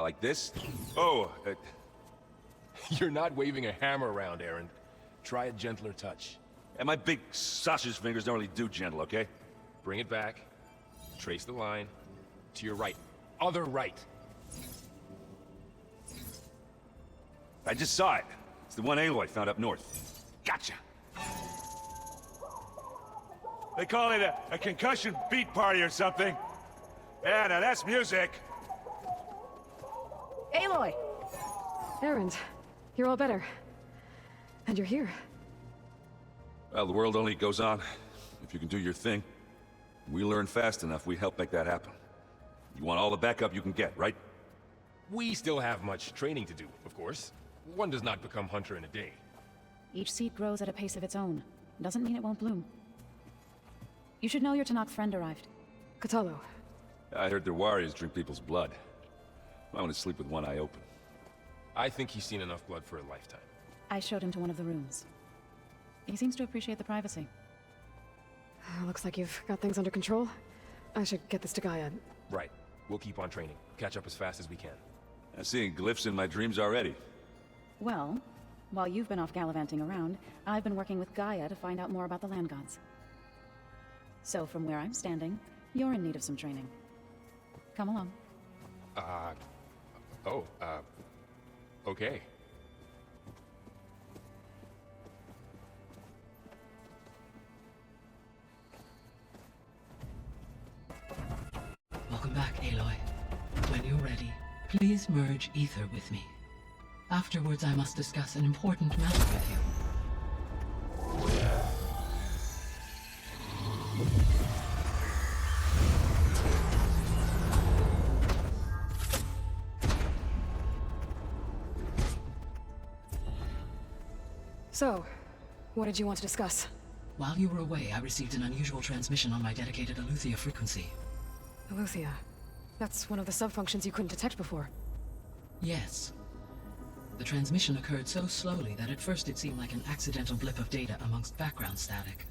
Like this? Oh, You're not waving a hammer around, Aaron. Try a gentler touch. and my big sausage fingers don't really do gentle, okay? Bring it back. Trace the line. To your right. Other right. I just saw it. It's the one Aloy found up north. Gotcha! They call it a concussion beat party or something. Yeah, now that's music. Aloy! Aaron, you're all better. And you're here. Well, the world only goes on if you can do your thing. We learn fast enough, we help make that happen. You want all the backup you can get, right? We still have much training to do, of course. One does not become hunter in a day. Each seed grows at a pace of its own. Doesn't mean it won't bloom. You should know your Tanakh friend arrived. Katalo. I heard their warriors drink people's blood. I want to sleep with one eye open. I think he's seen enough blood for a lifetime. I showed him to one of the rooms. He seems to appreciate the privacy. Looks like you've got things under control. I should get this to Gaia. Right. We'll keep on training. Catch up as fast as we can. I'm seeing glyphs in my dreams already. Well, while you've been off gallivanting around, I've been working with Gaia to find out more about the land gods. So from where I'm standing, you're in need of some training. Come along. Okay. Welcome back, Aloy. When you're ready, please merge Aether with me. Afterwards, I must discuss an important matter with you. So, what did you want to discuss? While you were away, I received an unusual transmission on my dedicated Aletheia frequency. Aletheia. That's one of the sub-functions you couldn't detect before. Yes. The transmission occurred so slowly that at first it seemed like an accidental blip of data amongst background static.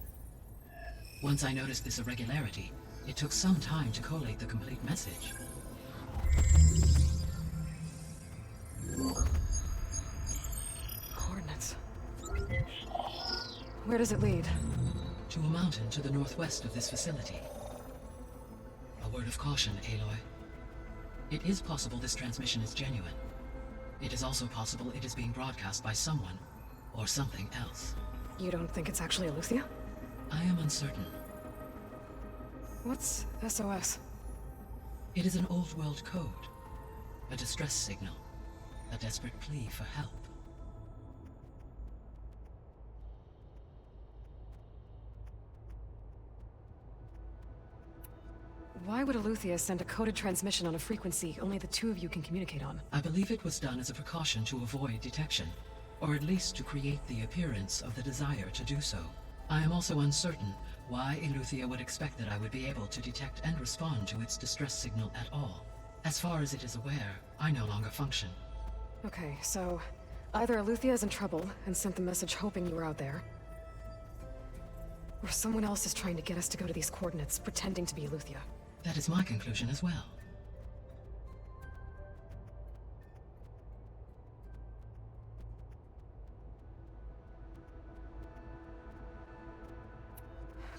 Once I noticed this irregularity, it took some time to collate the complete message. Coordinates. Where does it lead? To a mountain to the northwest of this facility. A word of caution, Aloy. It is possible this transmission is genuine. It is also possible it is being broadcast by someone, or something else. You don't think it's actually Aletheia? I am uncertain. What's SOS? It is an old-world code. A distress signal. A desperate plea for help. Why would Aletheia send a coded transmission on a frequency only the two of you can communicate on? I believe it was done as a precaution to avoid detection, or at least to create the appearance of the desire to do so. I am also uncertain why Aletheia would expect that I would be able to detect and respond to its distress signal at all. As far as it is aware, I no longer function. Okay, so either Aletheia is in trouble and sent the message hoping you were out there, or someone else is trying to get us to go to these coordinates, pretending to be Aletheia. That is my conclusion as well.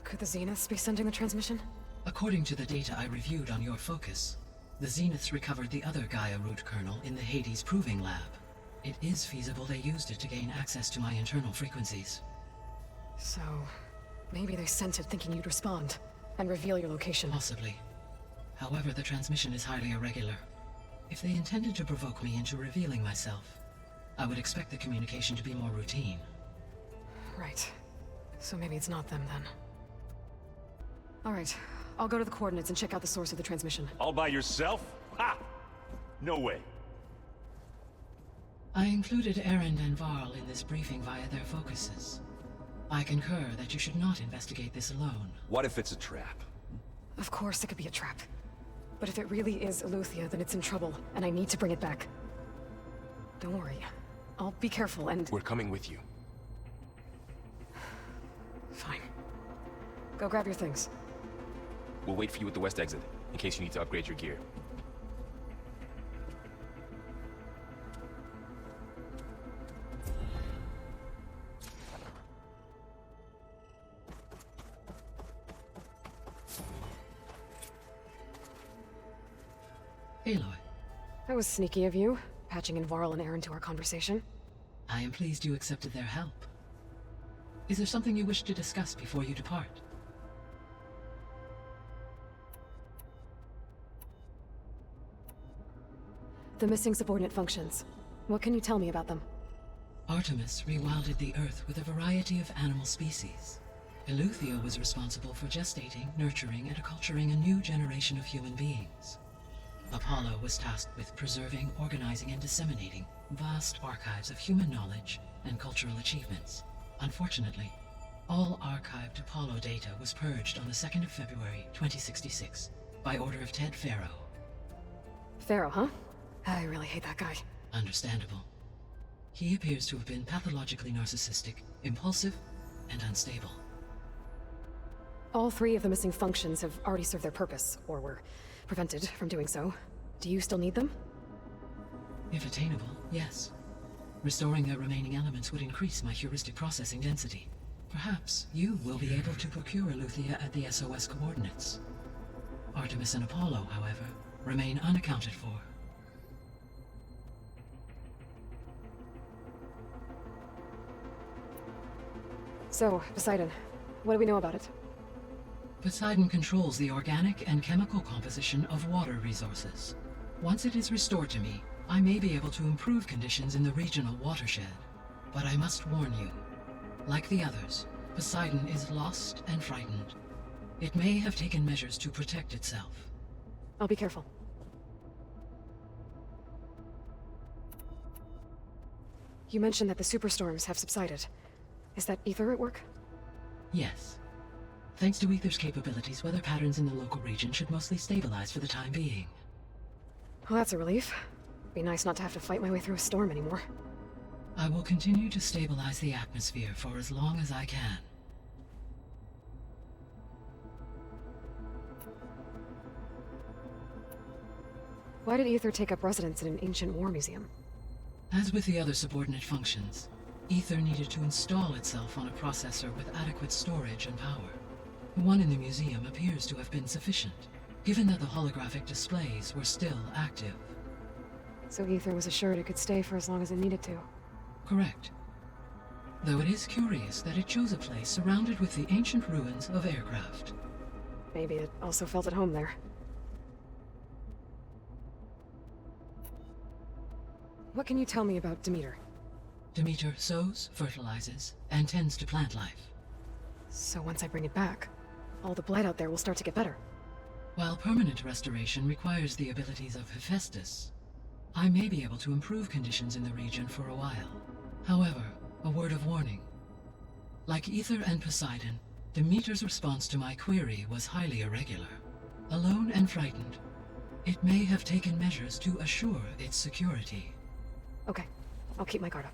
Could the Zeniths be sending the transmission? According to the data I reviewed on your focus, the Zeniths recovered the other Gaia root kernel in the Hades Proving Lab. It is feasible they used it to gain access to my internal frequencies. So, maybe they sent it thinking you'd respond, and reveal your location. Possibly. However, the transmission is highly irregular. If they intended to provoke me into revealing myself, I would expect the communication to be more routine. Right. So maybe it's not them then. Alright, I'll go to the coordinates and check out the source of the transmission. All by yourself? Ha! No way. I included Erend and Varl in this briefing via their focuses. I concur that you should not investigate this alone. What if it's a trap? Of course it could be a trap. But if it really is Aletheia, then it's in trouble, and I need to bring it back. Don't worry. I'll be careful and... We're coming with you. Fine. Go grab your things. We'll wait for you at the west exit, in case you need to upgrade your gear. Aloy, That was sneaky of you, patching in Varl and Aaron to our conversation. I am pleased you accepted their help. Is there something you wish to discuss before you depart? The missing subordinate functions. What can you tell me about them? Artemis rewilded the Earth with a variety of animal species. Eleuthia was responsible for gestating, nurturing, and acculturating a new generation of human beings. Apollo was tasked with preserving, organizing, and disseminating vast archives of human knowledge and cultural achievements. Unfortunately, all archived Apollo data was purged on the 2nd of February, 2066, by order of Ted Faro. Pharaoh, huh? I really hate that guy. Understandable. He appears to have been pathologically narcissistic, impulsive, and unstable. All 3 of the missing functions have already served their purpose, or were prevented from doing so. Do you still need them? If attainable, yes. Restoring their remaining elements would increase my heuristic processing density. Perhaps you will be able to procure Eleuthia at the SOS coordinates. Artemis and Apollo, however, remain unaccounted for. So, Poseidon, what do we know about it? Poseidon controls the organic and chemical composition of water resources. Once it is restored to me, I may be able to improve conditions in the regional watershed. But I must warn you, like the others, Poseidon is lost and frightened. It may have taken measures to protect itself. I'll be careful. You mentioned that the superstorms have subsided. Is that Aether at work? Yes. Thanks to Aether's capabilities, weather patterns in the local region should mostly stabilize for the time being. Well, that's a relief. Be nice not to have to fight my way through a storm anymore. I will continue to stabilize the atmosphere for as long as I can. Why did Aether take up residence in an ancient war museum? As with the other subordinate functions, Aether needed to install itself on a processor with adequate storage and power. The one in the museum appears to have been sufficient, given that the holographic displays were still active. So Aether was assured it could stay for as long as it needed to. Correct. Though it is curious that it chose a place surrounded with the ancient ruins of aircraft. Maybe it also felt at home there. What can you tell me about Demeter? Demeter sows, fertilizes, and tends to plant life. So once I bring it back, all the blight out there will start to get better. While permanent restoration requires the abilities of Hephaestus, I may be able to improve conditions in the region for a while. However, a word of warning. Like Aether and Poseidon, Demeter's response to my query was highly irregular. Alone and frightened, it may have taken measures to assure its security. Okay, I'll keep my guard up.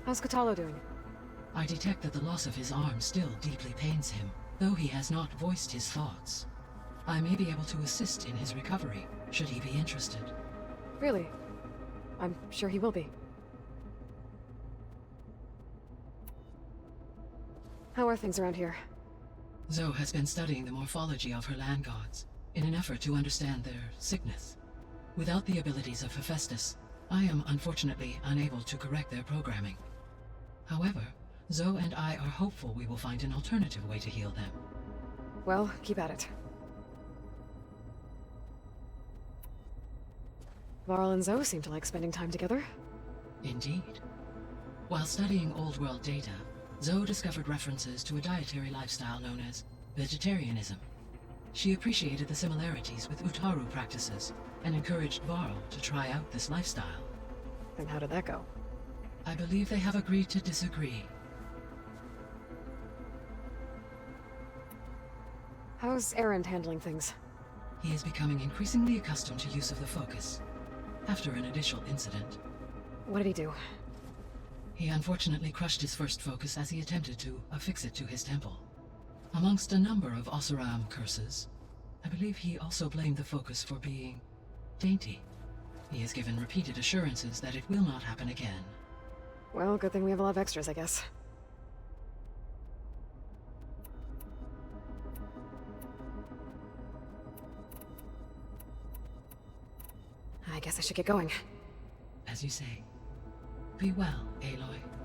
How's Katalo doing? I detect that the loss of his arm still deeply pains him, though he has not voiced his thoughts. I may be able to assist in his recovery, should he be interested. Really? I'm sure he will be. How are things around here? Zoe has been studying the morphology of her land gods, in an effort to understand their sickness. Without the abilities of Hephaestus, I am unfortunately unable to correct their programming. However, Zoe and I are hopeful we will find an alternative way to heal them. Well, keep at it. Varl and Zoe seem to like spending time together. Indeed. While studying Old World data, Zoe discovered references to a dietary lifestyle known as vegetarianism. She appreciated the similarities with Utaru practices and encouraged Varl to try out this lifestyle. And how did that go? I believe they have agreed to disagree. How's Aaron handling things? He is becoming increasingly accustomed to use of the focus, after an initial incident. What did he do? He unfortunately crushed his first focus as he attempted to affix it to his temple. Amongst a number of Oseram curses, I believe he also blamed the focus for being dainty. He has given repeated assurances that it will not happen again. Well, good thing we have a lot of extras, I guess. I guess I should get going. As you say. Be well, Aloy.